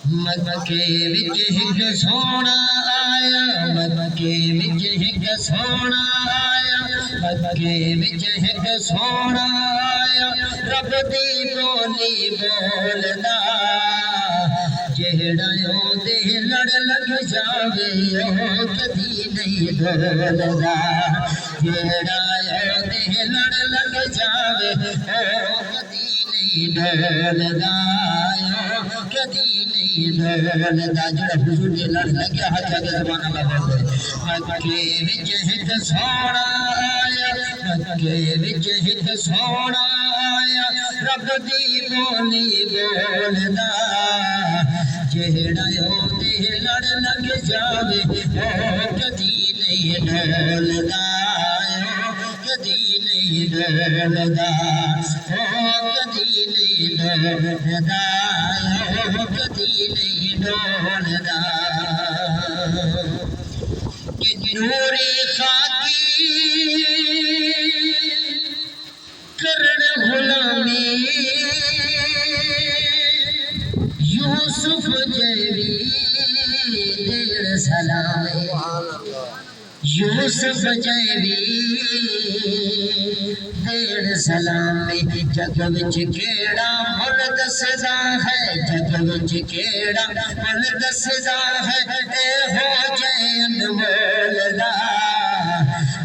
मक्के विच हिक सोना आया, मक्के विच हिक सोना आया, मक्के विच हिक सोना आया। रब दी बोली बोलदा, जेड़ा ओदे लड़ लग जावे ओ कदी नहीं डोलदा। जेड़ा ओदे लड़ लग जावे ओ कदी नहीं डोलदा, कदी नहीं डोलदा। जेड़ा हुजूर दे लड़ लगे हाथ आगे ज़बान अल्लाह बोल दे। मक्के विच हिक सोना आया, मक्के विच हिक सोना आया। रब दी बोली बोलदा, जेड़ा ओदे लड़ लग जावे ओ कदी नहीं डोलदा, कदी नहीं डोलदा, ओ कदी नहीं डोलदा, ओ कदी नहीं डोलदा। कि नूरे खाकी करन गुलामी, यूसुफ जेवी देर सलामे, यूसुफ जेवी देर सलामे। जग विच केड़ा मुल दसदा है, जग विच केड़ा मुल दसदा है, एहो जै अनमोल दा।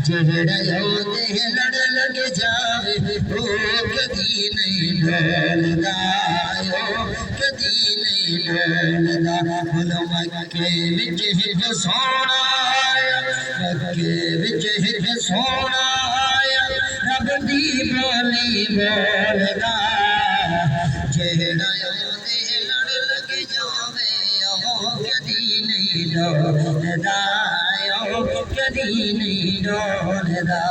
जेड़ा ओदे लड़ लग जावे ओ कदी नहीं डोलदा, कदी नहीं डोलदा। बोलो मक्के विच हिक सोना आया, मक्के विच हिक सोना आया। रब दी बोली बोलदा, जेड़ा ओदे लड़ लग जावे ओ कदी नहीं डोलदा, कदी नहीं डोलदा।